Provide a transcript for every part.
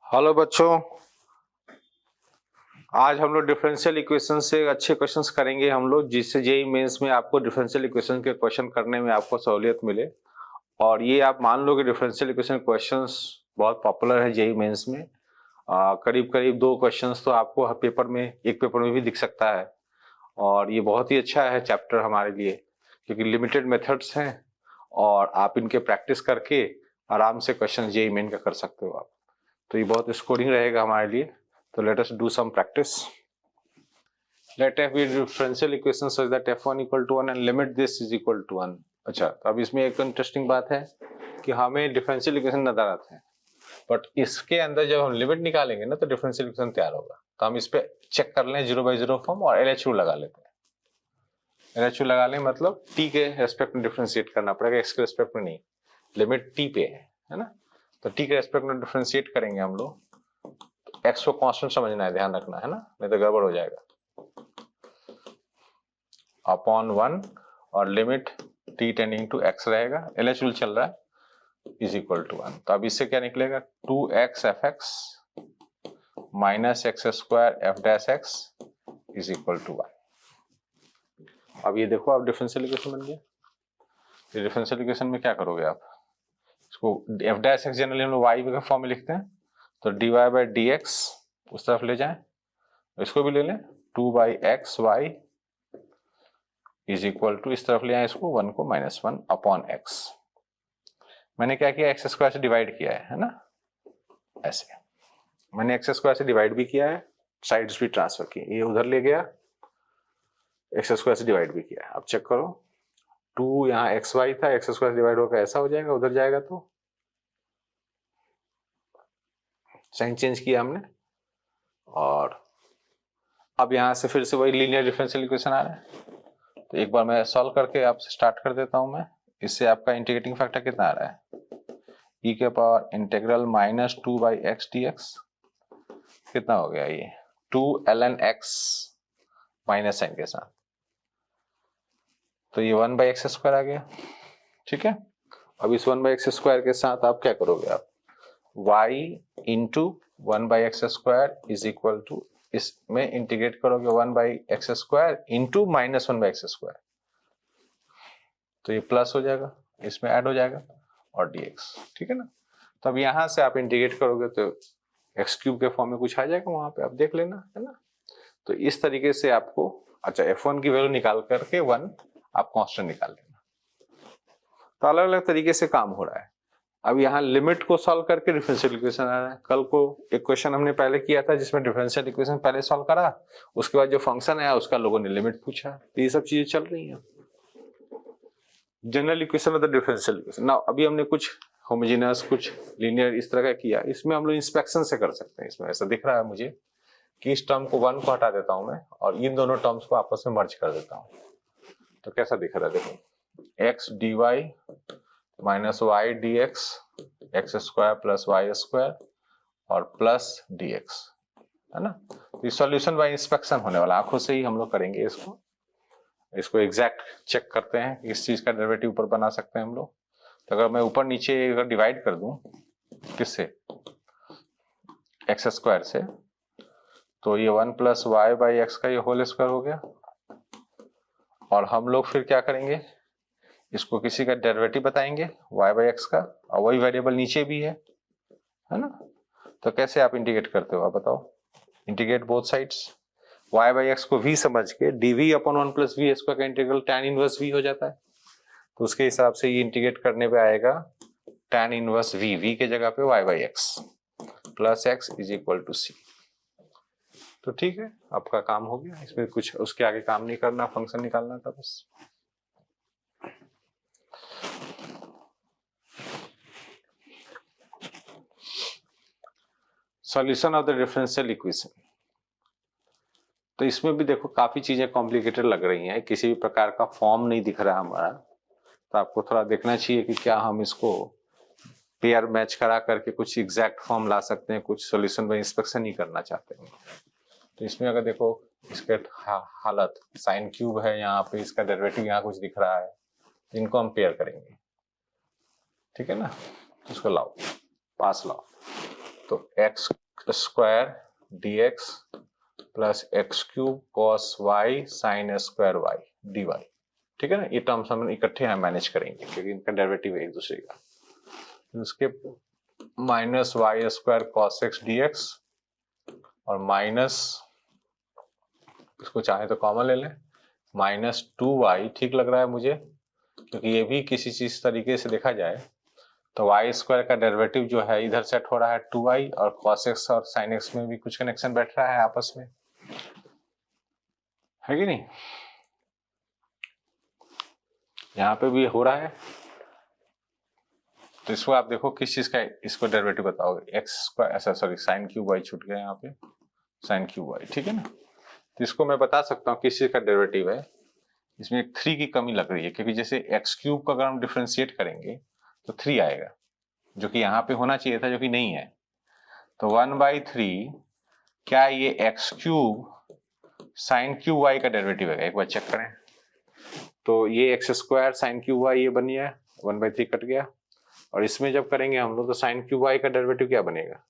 Hello बच्चों, आज हम लोग डिफरेंशियल इक्वेशन से अच्छे क्वेश्चंस करेंगे हम लोग, जिससे जेईई मेंस में आपको डिफरेंशियल इक्वेशन के क्वेश्चन करने में आपको सहूलियत मिले। और ये आप मान लो कि डिफरेंशियल इक्वेशन क्वेश्चंस बहुत पॉपुलर है जेईई मेंस में। करीब करीब 2 क्वेश्चंस तो आपको हर पेपर में, एक पेपर में भी दिख सकता है। और ये बहुत ही अच्छा है चैप्टर हमारे लिए, क्योंकि लिमिटेड मेथड्स हैं और आप इनके प्रैक्टिस करके आराम से क्वेश्चन जेईई मेन का कर सकते हो आप। तो ये बहुत स्कोरिंग रहेगा हमारे लिए। तो let us do some practice. Let f be a differential equation such that f1 equal to 1 and limit this is equal to 1. अच्छा, तो अब इसमें एक इंटरेस्टिंग बात है कि हमें डिफरेंशियल इक्वेशन नजर आते हैं, बट इसके अंदर जब हम लिमिट निकालेंगे ना तो डिफरेंशियल इक्वेशन तैयार होगा। तो हम इस पे चेक कर लें 0/0 फॉर्म और LHU लगा लेते हैं। LHU लगा लें मतलब t के रेस्पेक्ट में डिफरेंशिएट करना पड़ेगा, x के रेस्पेक्ट में नहीं। लिमिट t पे है ना, तो t के रेस्पेक्ट में डिफरेंशिएट करेंगे हम लोग। x को कांस्टेंट समझना है, ध्यान रखना है ना, नहीं तो गड़बड़ हो जाएगा। अपॉन 1 और limit t tending to x रहेगा, LH रूल चल रहा है, इज इक्वल टू 1। तो अब इससे क्या निकलेगा, 2x fx minus x square f dash x is equal to 1। अब ये देखो, आप डिफरेंशियल इक्वेशन बन गया। डिफरेंशियल इक्वेशन में क्या करोगे आप, इसको एफ डैश एक्स जनरली हम लोग y के फॉर्म में लिखते हैं, तो dy बाई डी एक्स उस तरफ ले जाएं, इसको भी ले लें, 2/xy इज इक्वल टू, इस तरफ ले आए इसको 1 को -1 अपॉन x। मैंने क्या किया, एक्स स्क्वायर से डिवाइड किया है ना, ऐसे मैंने एक्स स्क्वायर से डिवाइड भी किया है, साइड्स भी ट्रांसफर की, ये उधर ले गया, एक्स स्क्वायर से डिवाइड भी किया है। अब चेक करो, 2 यहाँ xy था, एक्स स्क्वायर से डिवाइड होकर ऐसा हो जाएगा, उधर जाएगा तो साइन चेंज किया हमने। और अब यहाँ से फिर से वही लीनियर डिफरेंशियल इक्वेशन आ रहा है, तो एक बार मैं सॉल्व करके आपसे स्टार्ट कर देता हूं मैं। इससे आपका इंटीग्रेटिंग फैक्टर कितना आ रहा है, e के पावर इंटीग्रल -2/x dx कितना हो गया, ये 2ln x माइनस साइन के साथ, तो ये 1/x स्क्वायर आ गया। ठीक है, अब इस 1/x स्क्वायर के साथ आप क्या करोगे, आप y into 1/x square is equal to, इसमें इंटीग्रेट करोगे 1/x square into -1/x square, तो ये प्लस हो जाएगा, इसमें ऐड हो जाएगा और dx। ठीक है ना, तो अब यहां से आप इंटीग्रेट करोगे तो एक्स क्यूब के फॉर्म में कुछ आ जाएगा, वहां पे आप देख लेना है ना। तो इस तरीके से आपको, अच्छा f1 की वैल्यू निकाल करके 1 आप कांस्टेंट निकाल लेना। तो अलग अलग तरीके से काम हो रहा है। अब यहाँ लिमिट को सॉल्व करके डिफरेंशियल इक्वेशन आ रहा है। कल को एक क्वेश्चन हमने पहले किया था जिसमें डिफरेंशियल इक्वेशन पहले सॉल्व करा, उसके बाद जो फंक्शन है उसका लोगों ने लिमिट पूछा। तो ये सब चीजें चल रही हैं। जनरल इक्वेशन मतलब डिफरेंशियल इक्वेशन ना, अभी हमने कुछ होमोजेनस, कुछ लीनियर इस तरह का किया। इसमें हम लोग इंस्पेक्शन से कर सकते हैं। इसमें ऐसा दिख रहा है मुझे कि इस टर्म को 1 को हटा देता हूं मैं और इन दोनों टर्म्स को आपस में मर्ज कर देता हूं, तो कैसा दिख रहा है, देखो, x dy minus y d x, x square plus y square और प्लस dx, है ना। तो सॉल्यूशन बाय इंस्पेक्शन होने वाला, आंखों से ही हम लोग करेंगे इसको एग्जैक्ट चेक करते हैं कि इस चीज का डेरिवेटिव ऊपर बना सकते हैं हम लोग। तो अगर मैं ऊपर नीचे अगर डिवाइड कर दूं किससे, एक्स स्क्वायर से, तो ये 1 प्लस वाई बाई एक्स का ये होल स्क्वायर हो गया। और हम लोग फिर क्या करेंगे, इसको किसी का डेरिवेटिव बताएंगे y बाई एक्स का, और वही वेरिएबल नीचे भी है ना। तो कैसे आप इंटीग्रेट करते हो, आप बताओ, integrate both sides, y by x को v समझ के dv upon 1 plus v square का इंटीग्रल tan इनवर्स v हो जाता है। तो उसके हिसाब से ये इंटीग्रेट करने पे आएगा tan इनवर्स v के जगह पे y by x plus x is equal to c। तो ठीक है, आपका काम हो गया, इसमें कुछ उसके आगे काम नहीं करना, फंक्शन निकालना था बस। Solution of the differential equation. तो इसमें भी देखो काफी चीजें कॉम्प्लिकेटेड लग रही हैं, किसी भी प्रकार का फॉर्म नहीं दिख रहा हमारा। तो आपको थोड़ा देखना चाहिए कि क्या हम इसको पेयर मैच करा करके कुछ एग्जैक्ट फॉर्म ला सकते हैं, कुछ सॉल्यूशन में इंस्पेक्शन ही करना चाहते हैं। तो इसमें अगर देखो इसके हालत साइन क्यूब है, यहाँ पे इसका डेरिवेटिव यहाँ कुछ दिख रहा है, तो इनको हम पेयर करेंगे। ठीक है ना, इसको लाओ, पास लाओ। तो x square d x plus x cube cos y sine square y d y. ठीक है ना, ये टर्म्स हम इकट्ठे यहाँ मैनेज करेंगे क्योंकि इनका डेरिवेटिव है एक दूसरे का। उसके minus y square cos x d x और माइनस, इसको चाहे तो कॉमन ले लें, माइनस 2y ठीक लग रहा है मुझे क्योंकि ये भी किसी चीज तरीके से देखा जाए तो वाई स्क्वायर का डेरिवेटिव जो है इधर सेट हो रहा है 2y और cos x और sin x में भी कुछ कनेक्शन बैठ रहा है आपस में, है कि नहीं? यहाँ पे भी हो रहा है। तो इसको आप देखो किस चीज का इसको डेरिवेटिव बताओगे, एक्स स्क्वायर, ऐसा सॉरी साइन क्यूब वाई छूट गया यहाँ पे, साइन क्यूब वाई। ठीक है ना, तो इसको मैं बता सकता हूँ किस चीज का डेरिवेटिव है। इसमें एक 3 की कमी लग रही है क्योंकि जैसे एक्स क्यूब का अगर हम डिफ्रेंशिएट करेंगे तो 3 आएगा जो कि यहाँ पे होना चाहिए था, जो कि नहीं है। तो 1/3 क्या ये x cube sine cube y का डेरिवेटिव है? एक बार चेक करें। तो ये x square sine cube y ये बन गया, 1/3 कट गया। और इसमें जब करेंगे हम लोग तो साइन क्यूब वाई का डेरिवेटिव क्या बनेगा?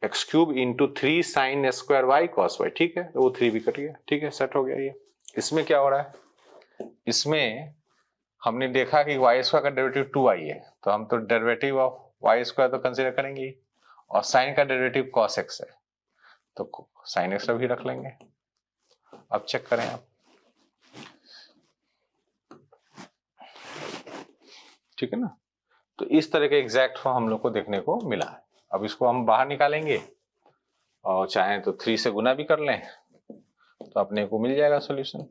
X cube into 3 sine square y cos y. ठीक है, तो वो 3 भी कट गया। ठीक है, सेट हो गया ये। इसमें क्या हो रहा है, इसमें हमने देखा कि वाई स्क्वायर का डेरिवेटिव 2y है, तो हम तो डेरिवेटिव ऑफ वाई स्क्वायर तो कंसीडर करेंगे ही, और साइन का डेरिवेटिव cos x है तो साइन x भी रख लेंगे। अब चेक करें आप, ठीक है ना। तो इस तरह के एग्जैक्ट फॉर्म हम लोग को देखने को मिला है। अब इसको हम बाहर निकालेंगे और चाहें तो 3 से गुना भी कर लें तो अपने को मिल जाएगा सॉल्यूशन।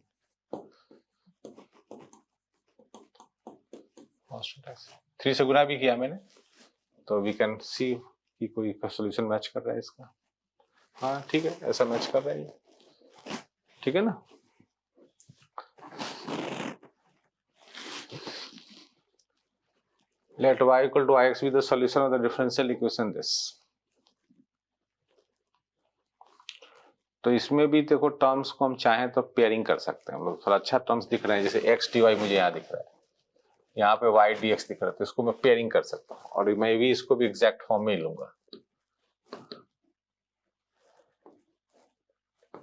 3 से गुना भी किया मैंने, तो वी कैन सी कि कोई सॉल्यूशन मैच कर रहा है इसका। हाँ ठीक है, ऐसा मैच कर रहा है, ठीक है ना। Let y equal to ix be the solution of the differential equation this। तो इसमें भी देखो टर्म्स को हम चाहें तो पेयरिंग कर सकते हैं हम लोग। थोड़ा अच्छा टर्म्स दिख रहे हैं, जैसे x dy मुझे यहाँ दिख रहा है, यहाँ पे y dx दिख रहा है, तो इसको मैं पेयरिंग कर सकता हूँ और मैं भी इसको भी एग्जैक्ट फॉर्म में ही लूंगा।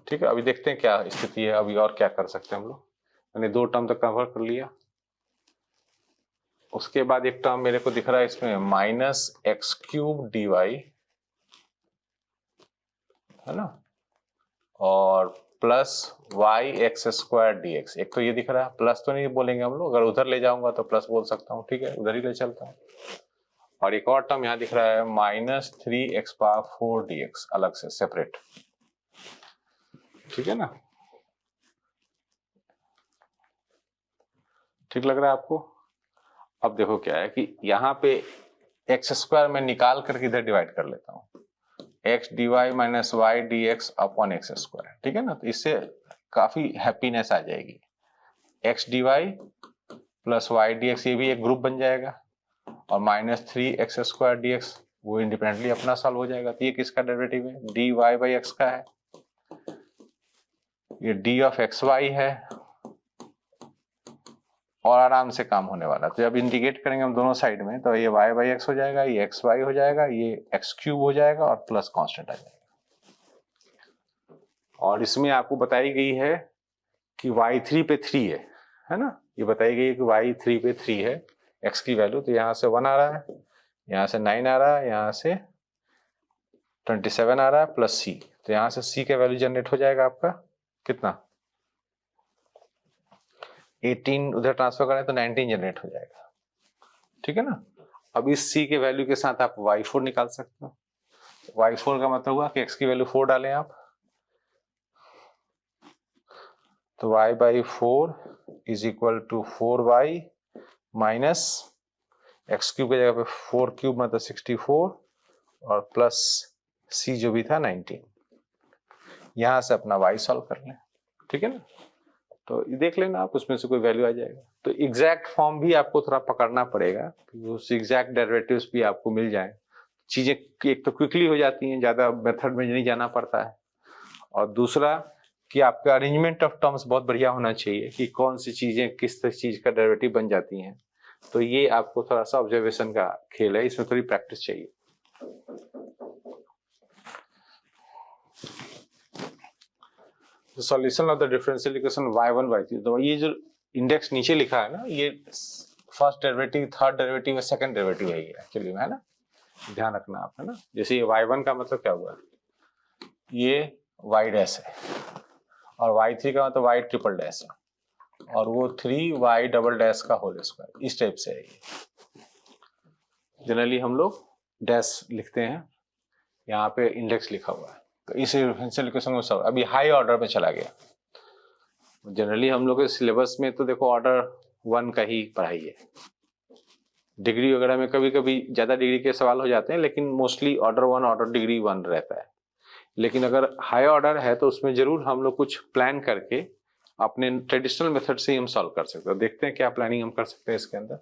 ठीक है, अभी देखते हैं क्या स्थिति है, अभी और क्या कर सकते हैं हम लोग। मैंने 2 टर्म तक कवर कर लिया। उसके बाद एक टर्म मेरे को दिख रहा है इसमें minus x cube d y, है ना, और plus y x square d x. एक तो ये दिख रहा है, प्लस तो नहीं बोलेंगे हम लोग, अगर उधर ले जाऊंगा तो प्लस बोल सकता हूँ। ठीक है, उधर ही ले चलता हूँ। और एक और टर्म यहाँ दिख रहा है माइनस 3x⁴ डी एक्स, अलग से सेपरेट। ठीक है ना, ठीक लग रहा है आपको? अब देखो क्या है कि यहाँ पे एक्स स्क्वायर में निकाल करके इधर डिवाइड कर लेता हूँ, x d y minus y d x upon x square. ठीक है ना, तो इससे काफी हैप्पीनेस आ जाएगी। X d y plus y d x, ये भी एक ग्रुप बन जाएगा, और माइनस 3x² डी एक्स वो इंडिपेंडेंटली अपना सॉल्व हो जाएगा। तो ये किसका डेरिवेटिव है? डी वाई बाई एक्स का है, ये डी ऑफ एक्स वाई है, और आराम से काम होने वाला। तो जब इंटीग्रेट करेंगे हम दोनों साइड में तो ये y बाई एक्स हो जाएगा, ये एक्स वाई हो जाएगा, ये एक्स क्यूब हो जाएगा और प्लस कांस्टेंट आ जाएगा। और इसमें आपको बताई गई है कि y3 पे 3 है ना, ये बताई गई है कि y3 पे 3 है x की वैल्यू। तो यहाँ से 1 आ रहा है, यहाँ से 9 आ रहा है, यहाँ से 27 आ रहा है प्लस c। तो यहाँ से c का वैल्यू जनरेट हो जाएगा आपका कितना? 18 उधर ट्रांसफर करें तो 19 जनरेट हो जाएगा। ठीक है ना। अब इस c के वैल्यू के साथ आप y4 निकाल सकते हो। y4 का मतलब हुआ कि x की वैल्यू 4 डालें आप, तो y by 4 is equal to 4y minus x cube की जगह पे 4 क्यूब मतलब 64 और प्लस c जो भी था 19। यहां से अपना y सॉल्व कर लें। ठीक है ना, तो देख लेना आप, उसमें से कोई वैल्यू आ जाएगा। तो एग्जैक्ट फॉर्म भी आपको थोड़ा पकड़ना पड़ेगा, उस एग्जैक्ट डेरिवेटिव्स भी आपको मिल जाए। चीजें एक तो क्विकली हो जाती हैं, ज्यादा मेथड में नहीं जाना पड़ता है, और दूसरा कि आपका अरेंजमेंट ऑफ टर्म्स बहुत बढ़िया होना चाहिए कि कौन सी चीजें किस चीज का डेरिवेटिव बन जाती हैं। तो ये आपको थोड़ा सा ऑब्जर्वेशन का खेल है, इसमें थोड़ी प्रैक्टिस चाहिए। Solution of the differential equation y1 y3, तो ये जो इंडेक्स नीचे लिखा है ना, ये फर्स्ट डेरिवेटिव, थर्ड डेरिवेटिव और सेकंड डेरिवेटिव है ये एक्चुअली में, है ना, ध्यान रखना आप, है ना। जैसे ये y1 का मतलब क्या हुआ, ये y डैश है, और y3 का मतलब y ट्रिपल डैश है, और वो 3y डबल डैश का होल स्क्वायर, इस टाइप से है ये। जनरली हम लोग डैश लिखते हैं, यहाँ पे इंडेक्स लिखा हुआ है, तो इस डिफरेंशियल इक्वेशन को सब अभी हाई ऑर्डर में चला गया। जनरली हम लोग के सिलेबस में तो देखो ऑर्डर 1 का ही पढ़ाई है, डिग्री वगैरह में कभी कभी ज्यादा डिग्री के सवाल हो जाते हैं, लेकिन मोस्टली ऑर्डर 1 ऑर्डर डिग्री 1 रहता है। लेकिन अगर हाई ऑर्डर है तो उसमें जरूर हम लोग कुछ प्लान करके अपने ट्रेडिशनल मेथड से ही हम सॉल्व कर सकते हैं। देखते हैं क्या प्लानिंग हम कर सकते हैं इसके अंदर।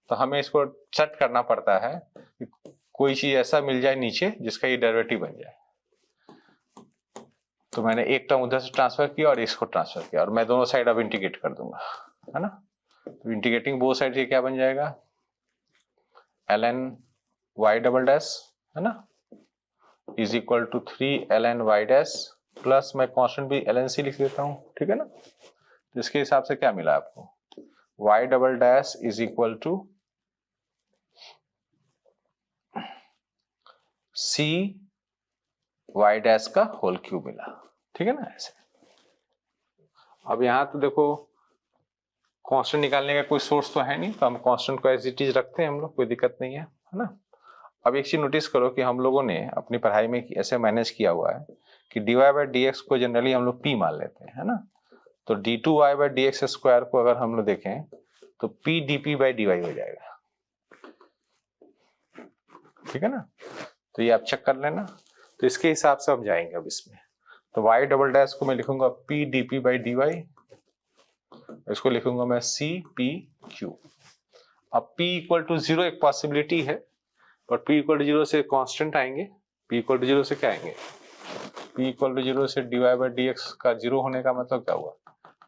तो हमें इसको सेट करना पड़ता है कि कोई चीज ऐसा मिल जाए नीचे जिसका ये डेरिवेटिव बन जाए। तो मैंने एक टर्म उधर से ट्रांसफर किया और इसको ट्रांसफर किया, और मैं दोनों साइड अब इंटीग्रेट कर दूंगा, है ना। तो इंटीग्रेटिंग बोथ साइड ये क्या बन जाएगा, ln y डबल डैश, है ना, is equal to 3 ln y dash plus मैं कांस्टेंट भी ln c लिख देता हूं, ठीक है ना। तो इसके हिसाब से क्या मिला आपको, y double dash is equal to c y dash का होल क्यूब मिला, ठीक है ना, ऐसे। अब यहां तो देखो कांस्टेंट निकालने का कोई सोर्स तो है नहीं, तो हम कांस्टेंट को एज इट इज रखते हैं हम लोग, कोई दिक्कत नहीं है ना। अब एक चीज नोटिस करो कि हम लोगों ने अपनी पढ़ाई में ऐसे मैनेज किया हुआ है कि dy बाई dx को जनरली हम लोग p मान लेते हैं, है ना। तो d2y बाई dx स्क्वायर को अगर हम लोग देखें तो p dp बाई dy हो जाएगा, ठीक है ना। तो ये आप चेक कर लेना। तो इसके हिसाब से हम जाएंगे अब इसमें। तो y डबल डैश को मैं लिखूंगा p dp बाई dy, इसको लिखूंगा मैं c p q। अब p इक्वल टू 0 एक पॉसिबिलिटी है, पर p इक्वल टू 0 से कांस्टेंट आएंगे, p इक्वल टू 0 से क्या आएंगे, p इक्वल टू 0 से dy बाई dx का 0 होने का मतलब क्या हुआ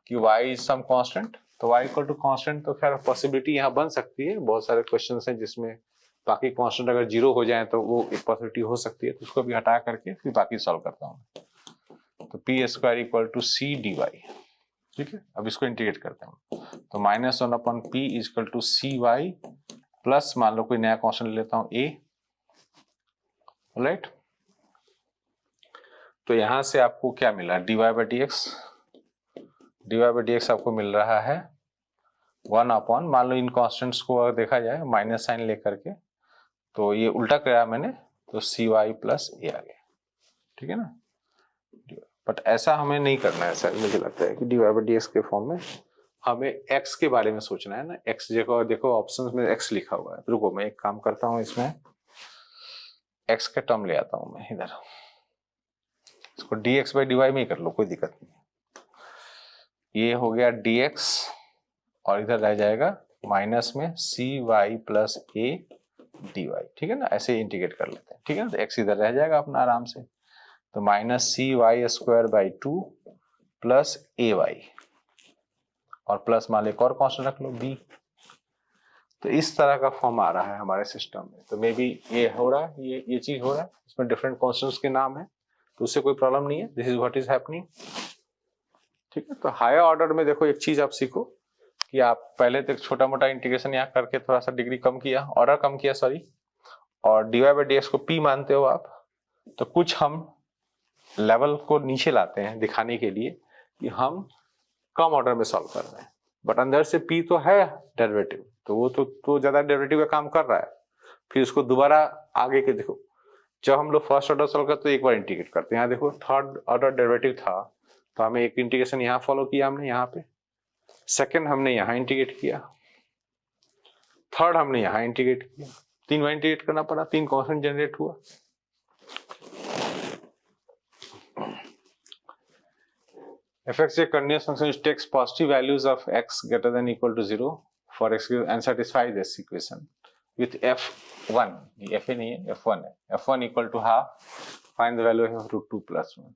कि y इज सम कांस्टेंट। तो y इक्वल टू कांस्टेंट, तो खैर पॉसिबिलिटी यहाँ बन सकती है। बहुत सारे क्वेश्चंस हैं जिसमें बाकी कांस्टेंट अगर 0 हो जाए तो वो एक पॉसिबिलिटी हो सकती है, तो उसको भी हटा करके फिर बाकी सॉल्व करता हूँ। तो p square equal to c d y, ठीक है। अब इसको इंटीग्रेट करते हैं, तो -1 upon p equal to c y plus मान लो कोई नया कांस्टेंट लेता हूं a, राइट। तो यहां से आपको क्या मिला, dy बाई dx आपको मिल रहा है 1 अपॉन, मान लो इन कांस्टेंट्स को अगर देखा जाए माइनस साइन लेकर के, तो ये उल्टा कराया मैंने, तो सी वाई प्लस ए आ गया, ठीक है ना। बट ऐसा हमें नहीं करना है सर, मुझे लगता है कि dy बाई dx के फॉर्म में हमें x के बारे में सोचना है ना। x देखो ऑप्शंस में x लिखा हुआ है। रुको मैं एक काम करता हूं, इसमें x का टर्म ले आता हूं मैं इधर, इसको dx बाई dy में ही कर लो, कोई दिक्कत नहीं। ये हो गया dx और इधर रह जाएगा माइनस में cy प्लस a dy, ठीक है ना। ऐसे इंटीग्रेट कर लेते हैं, ठीक है ना। तो x इधर रह जाएगा अपना आराम से, तो minus cy square by 2 plus ay, और प्लस मान लो एक और कांस्टेंट रख लो b। तो इस तरह का फॉर्म आ रहा है हमारे सिस्टम में। तो मे बी ये हो रहा है, ये चीज हो रहा है, इसमें डिफरेंट कांस्टेंट्स के नाम है, तो उससे कोई प्रॉब्लम नहीं है। This is what is happening, ठीक है। तो हायर ऑर्डर में देखो एक चीज आप सीखो कि आप पहले तो छोटा मोटा इंटीग्रेशन यहाँ करके थोड़ा सा डिग्री कम किया, ऑर्डर कम किया सॉरी, और dy बाई dx को p मानते हो आप, तो कुछ हम लेवल को नीचे लाते हैं दिखाने के लिए कि हम कम ऑर्डर में सॉल्व कर रहे हैं, बट अंदर से p तो है डेरिवेटिव, तो वो तो ज्यादा डेरिवेटिव का काम कर रहा है। फिर उसको दोबारा आगे के देखो, जब हम लोग फर्स्ट ऑर्डर सॉल्व करते तो एक बार इंटीग्रेट करते हैं। यहाँ देखो थर्ड ऑर्डर डेरिवेटिव था, तो हमें एक इंटीग्रेशन यहाँ फॉलो किया हमने यहाँ पे, सेकंड हमने यहाँ इंटीग्रेट किया, थर्ड हमने यहाँ इंटीग्रेट किया, 3 बार इंटीग्रेट करना पड़ा, 3 कांस्टेंट जनरेट हुआ। fx a continuous function which takes positive values of x greater than equal to 0 for x and satisfies this equation with f1, ये fa नहीं है f1 है, f1 equal to half, find the value of √2 plus 1।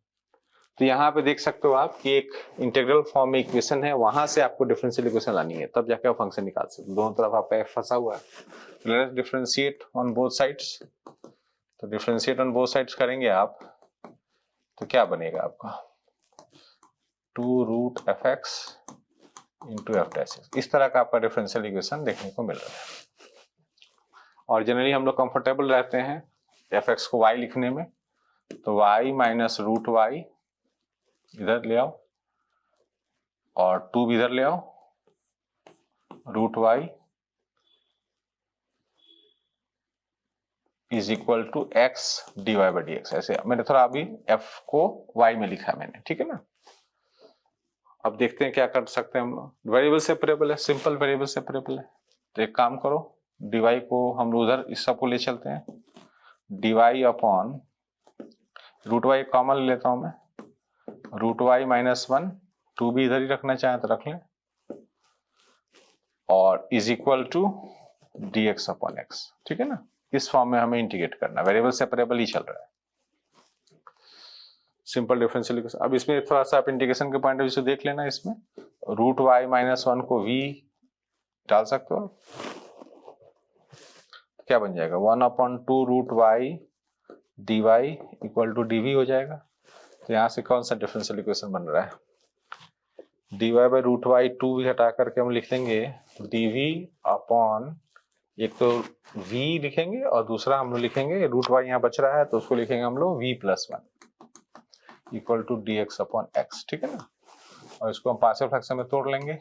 तो यहाँ पे देख सकते हो आप कि एक इंटीग्रल फॉर्म में इक्वेशन है, वहां से आपको डिफरेंशियल इक्वेशन लानी है, तब जाके आप फंक्शन निकाल सकते हो। दोनों तरफ आपका f फंसा हुआ है। Let's differentiate on both sides. तो डिफरेंशिएट ऑन बोथ साइड्स करेंगे आप, तो क्या बनेगा आपका, 2 root f x into f dash x. इस तरह का आपका डिफरेंशियल इक्वेशन देखने को मिल रहा है। और जनरली हम लोग कंफर्टेबल रहते हैं एफ एक्स को y लिखने में, तो y माइनस रूट वाई इधर ले आओ और 2 भी इधर ले आओ, root y is equal to x d y by d x. ऐसे मैंने थोड़ा अभी f को y में लिखा है मैंने, ठीक है ना। अब देखते हैं क्या कर सकते हैं हम लोग। वेरिएबल सेपरेबल है, सिंपल वेरिएबल सेपरेबल है, तो एक काम करो, dy को हम लोग उधर इस सब को ले चलते हैं, dy upon root y common ले लेता हूं मैं, रूट वाई माइनस 1, 2 भी इधर ही रखना चाहें तो रख लें, और is equal to d x upon x, ठीक है ना। इस फॉर्म में हमें इंटीग्रेट करना, वेरिएबल सेपरेबल ही चल रहा है, सिंपल डिफरेंशियल इक्वेशन। अब इसमें थोड़ा सा आप इंटीग्रेशन के पॉइंट ऑफ व्यू से देख लेना, इसमें रूट वाई माइनस 1 को v डाल सकते हो, क्या बन जाएगा 1/2 root y d y equal to d v हो जाएगा। तो यहाँ से कौन सा डिफरेंशियल इक्वेशन बन रहा है, d y by root y 2 भी हटा करके हम लिख लेंगे डी वी अपॉन, एक तो v लिखेंगे और दूसरा हम लोग लिखेंगे रूट वाई यहाँ बच रहा है तो उसको लिखेंगे हम लोग v plus 1 equal to d x upon x, ठीक है ना। और इसको हम पार्शियल फ्रैक्शन में तोड़ लेंगे,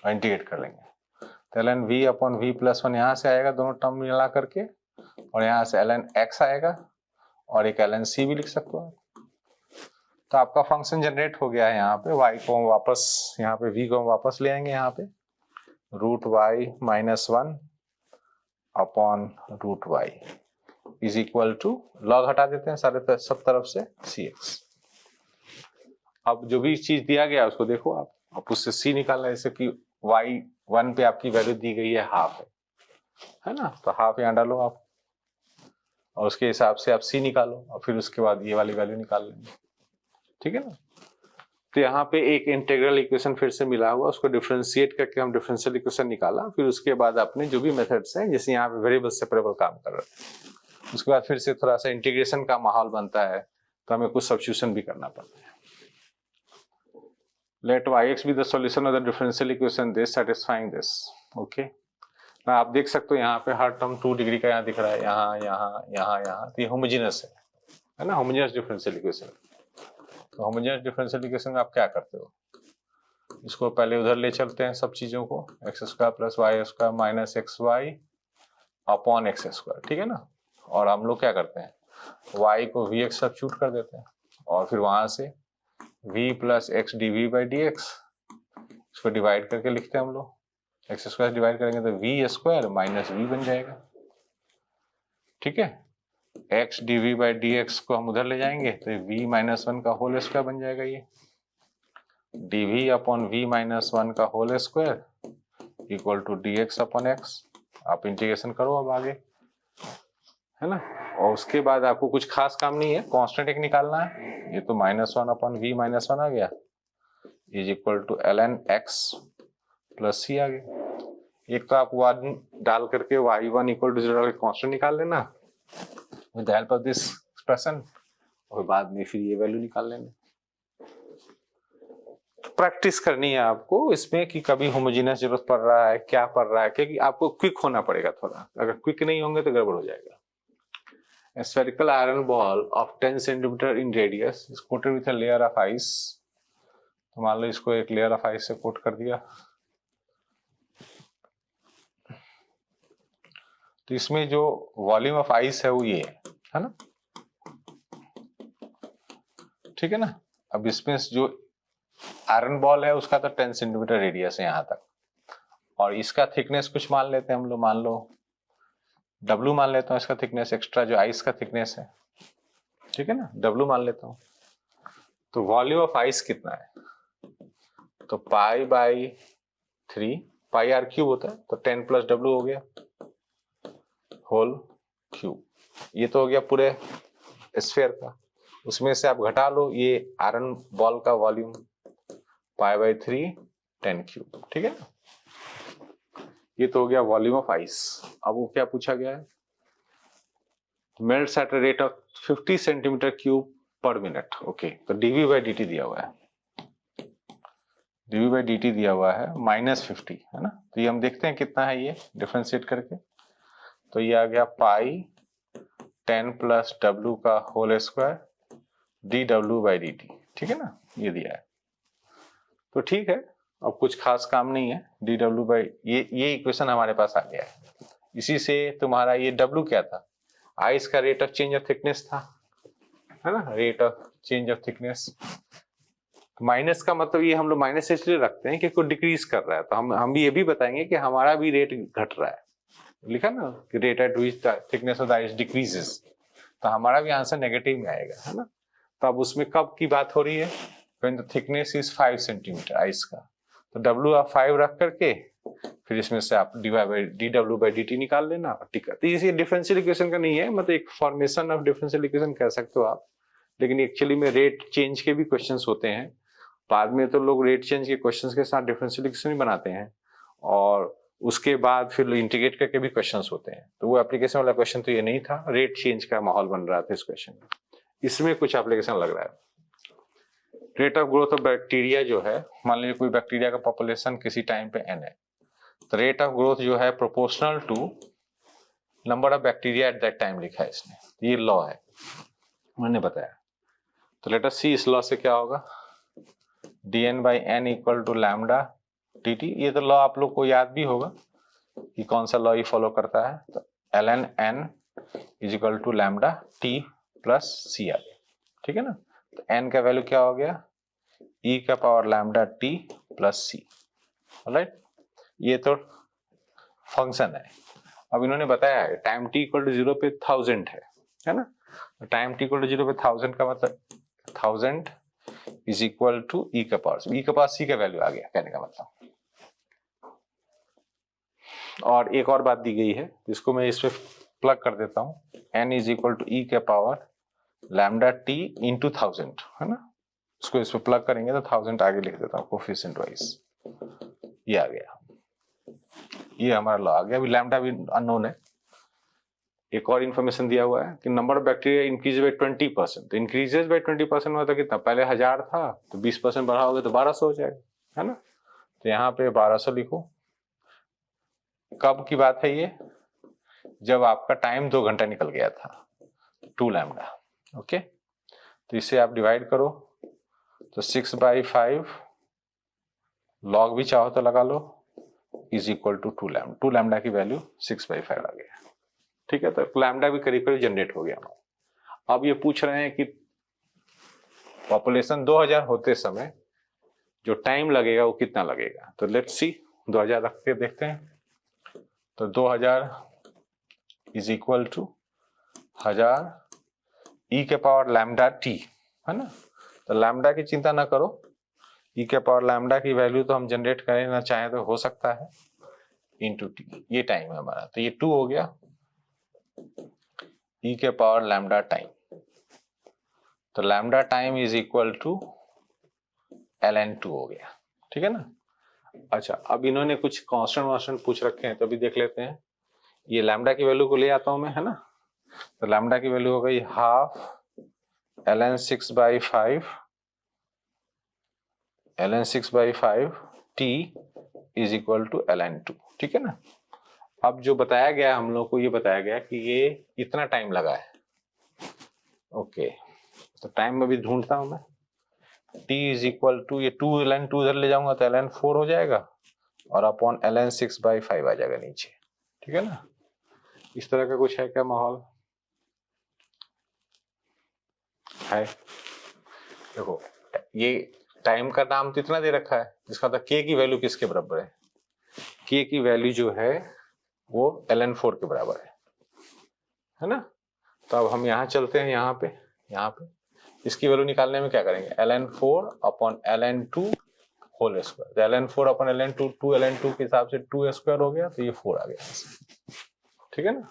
और इंटीग्रेट कर लेंगे, तो ln v upon v plus 1 यहाँ से आएगा दोनों टर्म मिला करके, और यहाँ से ln x आएगा, और एक ln c भी लिख सकते हो। तो आपका फंक्शन जनरेट हो गया है। यहाँ पे y को हम वापस, यहाँ पे v को हम वापस ले आएंगे, यहाँ पे root y minus 1 upon root y is equal to, log हटा देते हैं सारे सब तरफ से, cx। अब जो भी चीज दिया गया उसको देखो आप उससे c निकालना है, जैसे कि y1 पे आपकी वैल्यू दी गई है हाफ है ना, तो हाफ यहाँ डालो आप, और उसके हिसाब से आप c निकालो, और फिर उसके बाद ये वाली वैल्यू निकाल लेंगे, ठीक है ना। तो यहाँ पे एक इंटीग्रल इक्वेशन फिर से मिला हुआ, उसको डिफरेंशिएट करके हम डिफरेंशियल इक्वेशन निकाला, फिर उसके बाद आपने जो भी मेथड्स हैं, जैसे यहाँ पे वेरिएबल सेपरेबल काम कर रहे हैं, उसके बाद फिर से थोड़ा सा इंटीग्रेशन का माहौल बनता है, तो हमें कुछ सब्स्टिट्यूशन भी करना पड़ता है। Let yx be the solution of the differential equation this satisfying this, okay. आप देख सकते हो यहाँ पे हर टर्म 2 डिग्री का यहाँ दिख रहा है, यहाँ यहाँ यहाँ यहाँ, तो ये होमोजेनस है ना, होमोजेनस डिफरेंशियल इक्वेशन। तो होमोजेनस डिफरेंशियल इक्वेशन में आप क्या करते हो, इसको पहले उधर ले चलते हैं सब चीजों को, x square plus y square minus x y upon x square, ठीक है ना। और हम लोग क्या करते हैं, y को वी एक्स सब्स्टिट्यूट कर देते हैं, और फिर वहां से v plus x d v by d x, इसको डिवाइड करके लिखते हैं हम लोग, एक्स स्क्वायर डिवाइड करेंगे तो वी स्क्वायर माइनस वी बन जाएगा, ठीक है। X d v by d x को हम उधर ले जाएंगे तो v माइनस 1 का होल स्क्वायर बन जाएगा, ये d v upon we minus 1 का whole square equal to d x upon x. आप इंटीग्रेशन करो अब आगे, है ना। और उसके बाद आपको कुछ खास काम नहीं है, कांस्टेंट एक निकालना है, ये तो माइनस 1 अपॉन वी माइनस 1 आ गया is equal to ln x plus C आ गया। एक तो आप 1 डाल करके y1 इक्वल टू 0 डाल के कांस्टेंट निकाल लेना with the help of this expression, और बाद में फिर ये वैल्यू निकाल लेना। प्रैक्टिस करनी है आपको इसमें कि कभी होमोजेनियस जरूरत पड़ रहा है, क्या पड़ रहा है, क्योंकि आपको क्विक होना पड़ेगा थोड़ा, अगर क्विक नहीं होंगे तो गड़बड़ हो जाएगा। A spherical iron ball of 10 centimeter in radius is coated with a layer of ice। तो मान लो इसको एक लेयर ऑफ आइस से कोट कर दिया, तो इसमें जो वॉल्यूम ऑफ आइस है वो ये है ना, ठीक है ना। अब इसमें जो आयरन बॉल है उसका तो 10 सेंटीमीटर रेडियस है यहाँ तक, और इसका थिकनेस कुछ मान लेते हैं हम लोग, मान लो W मान लेता हूँ इसका थिकनेस, एक्स्ट्रा जो आइस का थिकनेस है, ठीक है ना, W मान लेता हूँ। तो वॉल्यूम ऑफ आइस कितना है, तो pi by 3, pi r cube होता है, तो 10 प्लस W हो गया होल क्यूब। ये तो हो गया पूरे स्फीयर का, उसमें से आप घटा लो ये आयरन बॉल का वॉल्यूम, पाई बाई 3 10 क्यूब, ठीक है ना। ये तो हो गया वॉल्यूम ऑफ आइस। अब वो क्या पूछा गया है, melts at a rate of 50 centimetre cube पर मिनट। ओके, तो dv बाई dt दिया हुआ है, dv बाई dt दिया हुआ है -50, है ना। तो ये हम देखते हैं कितना है, ये डिफरेंशिएट करके, तो ये आ गया पाई 10 प्लस w का whole square dw by dt, ठीक है ना, ये दिया है। तो ठीक है, अब कुछ खास काम नहीं है, dw बाई ये इक्वेशन हमारे पास आ गया है। इसी से तुम्हारा ये w क्या था, आइस का rate of change of thickness था, है ना, rate of change of thickness. Minus का मतलब ये हम लोग माइनस इसलिए रखते हैं कि कोई डिक्रीज कर रहा है, तो हम भी ये भी बताएंगे कि हमारा भी रेट घट रहा है, लिखा ना कि rate at which the thickness of the ice decreases, तो हमारा भी आंसर नेगेटिव में आएगा, है ना। तो अब उसमें कब की बात हो रही है, when the thickness is 5 centimetre ice का, तो W आप 5 रख करके फिर इसमें से आप dw बाई dt निकाल लेना, ठीक है। तो ये डिफरेंशियल इक्वेशन का नहीं है, मतलब एक फॉर्मेशन ऑफ डिफरेंशियल इक्वेशन कह सकते हो आप, लेकिन एक्चुअली में रेट चेंज के भी क्वेश्चंस होते हैं। बाद में तो लोग रेट चेंज के क्वेश्चंस के साथ डिफरेंशियल इक्वेशन भी बनाते हैं, और उसके बाद फिर इंटीग्रेट करके भी क्वेश्चंस होते हैं। तो वो एप्लीकेशन वाला क्वेश्चन तो ये नहीं था, रेट चेंज का माहौल बन रहा था इस क्वेश्चन में, इसमें कुछ एप्लीकेशन लग रहा है। Rate of growth of bacteria जो है, मान लीजिए कोई बैक्टीरिया का पॉपुलेशन किसी टाइम पे n है, तो रेट ऑफ ग्रोथ जो है proportional to number of bacteria at that time लिखा है इसने, ये लॉ है, मैंने बताया। तो लेट अस सी इस लॉ से क्या होगा, dn by n equal to lambda dt। ये तो लॉ आप लोग को याद भी होगा कि कौन सा लॉ ये फॉलो करता है, तो ln n is equal to lambda t plus C आ गया, ठीक है ना। तो n का वैल्यू क्या हो गया, e का पावर लैम्डा t प्लस सी, राइट। ये तो फंक्शन है। अब इन्होंने बताया है टाइम t इक्वल टू 0 पे 1000 है ना। टाइम t इक्वल टू 0 पे 1000 का मतलब 1000 इज इक्वल टू e का पावर c का वैल्यू आ गया, कहने का मतलब। और एक और बात दी गई है जिसको मैं इसमें प्लग कर देता हूं, n is equal to e के पावर लैम्डा t इंटू 1000, है ना। इसको इसमें प्लग करेंगे तो 1000 आगे लिख देता हूँ कोफिशिएंट वाइज, ये आ गया, ये हमारा लॉ आ गया। अभी लैम्डा भी अननोन है। एक और इन्फॉर्मेशन दिया हुआ है कि number of bacteria increase by 20%, तो इंक्रीजेज बाई 20% मतलब कितना, पहले 1000 था तो 20% बढ़ाओगे तो 1200 हो जाएगा, है ना। तो यहाँ पे 1200 लिखो। कब की बात है ये, जब आपका टाइम 2 घंटा निकल गया था, 2 लैम्डा। ओके, तो इसे आप डिवाइड करो तो 6/5 लॉग भी चाहो तो लगा लो is equal to 2 lambda. 2 lambda की वैल्यू 6/5 आ गया, ठीक है। तो लैम्डा भी करीब करीब जनरेट हो गया। अब ये पूछ रहे हैं कि पॉपुलेशन 2000 होते समय जो टाइम लगेगा वो कितना लगेगा, तो लेट्स सी 2000 रख के देखते हैं। तो 2000 इज इक्वल टू 1000 ई के पावर लैम्डा टी, है ना। तो लैम्डा की चिंता ना करो, ई के पावर लैम्डा की वैल्यू तो हम जनरेट करना चाहें तो हो सकता है, इंटू टी, ये टाइम है हमारा, तो ये 2 हो गया ई के पावर लैम्डा टाइम। तो lambda time is equal to ln2 हो गया, ठीक है ना। अच्छा, अब इन्होंने कुछ कांस्टेंट वांस्टेंट पूछ रखे हैं, तो अभी देख लेते हैं। ये लैम्डा की वैल्यू को ले आता हूं मैं, है ना। तो लैम्डा की वैल्यू हो गई half ln6/5 t is equal to ln2, ठीक है ना। अब जो बताया गया हम लोग को, ये बताया गया कि ये इतना टाइम लगा है। ओके, तो टाइम में भी ढूंढता हूं मैं, t इज इक्वल टू, ये 2 ln2 इधर ले जाऊंगा तो ln4 हो जाएगा, और अपॉन ln6/5 आ जाएगा नीचे, ठीक है ना। इस तरह का कुछ है क्या माहौल है। देखो, ये टाइम का नाम तो इतना दे रखा है जिसका मतलब k की वैल्यू किसके बराबर है, k की वैल्यू जो है वो ln4 के बराबर है ना। तो अब हम यहाँ चलते हैं, यहाँ पे इसकी वैल्यू निकालने में क्या करेंगे, ln4 upon ln2 whole square. तो ln4 अपॉन ln2, 2 ln2 के हिसाब से 2 स्क्वायर हो गया, तो ये 4 आ गया, ठीक है ना।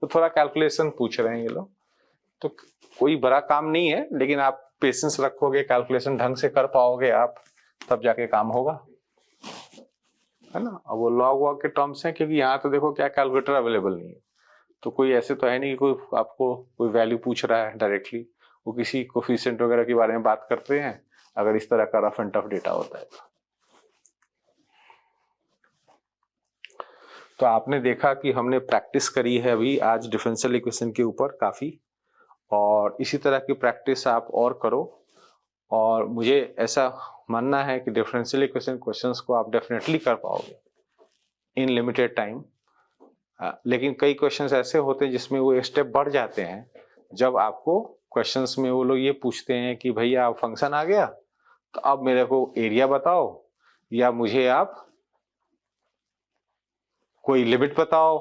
तो थोड़ा कैलकुलेशन पूछ रहे हैं ये लोग, तो कोई बड़ा काम नहीं है, लेकिन आप पेशेंस रखोगे, कैलकुलेशन ढंग से कर पाओगे आप, तब जाके काम होगा, है ना। अब वो लॉग वॉग के टर्म्स हैं, क्योंकि यहाँ तो देखो क्या कैलकुलेटर अवेलेबल नहीं है, तो कोई ऐसे तो है नहीं कि कोई आपको कोई वैल्यू पूछ रहा है डायरेक्टली, वो किसी कोफिशिएंट वगैरह के बारे में बात करते हैं अगर इस तरह का रफ एंड टफ डेटा होता है। तो आपने देखा कि हमने प्रैक्टिस करी है अभी आज डिफरेंशियल इक्वेशन के ऊपर काफ़ी, और इसी तरह की प्रैक्टिस आप और करो, और मुझे ऐसा मानना है कि डिफरेंशियल इक्वेशन क्वेश्चंस को आप डेफिनेटली कर पाओगे इन लिमिटेड टाइम। लेकिन कई क्वेश्चंस ऐसे होते हैं जिसमें वो स्टेप बढ़ जाते हैं, जब आपको क्वेश्चंस में वो लोग ये पूछते हैं कि भैया फंक्शन आ गया तो अब मेरे को एरिया बताओ, या मुझे आप कोई लिमिट बताओ,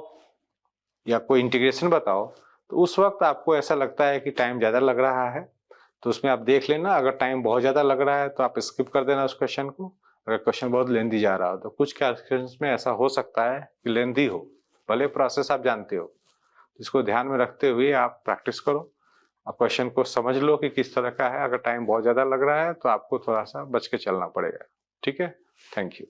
या कोई इंटीग्रेशन बताओ। तो उस वक्त आपको ऐसा लगता है कि टाइम ज़्यादा लग रहा है, तो उसमें आप देख लेना, अगर टाइम बहुत ज़्यादा लग रहा है तो आप स्किप कर देना उस क्वेश्चन को। अगर क्वेश्चन बहुत लेंथी जा रहा हो तो कुछ क्वेश्चंस में ऐसा हो सकता है कि लेंथी हो, भले प्रोसेस आप जानते हो, इसको ध्यान में रखते हुए आप प्रैक्टिस करो। आप क्वेश्चन को समझ लो कि किस तरह का है, अगर टाइम बहुत ज़्यादा लग रहा है तो आपको थोड़ा सा बच के चलना पड़ेगा। ठीक है, थैंक यू।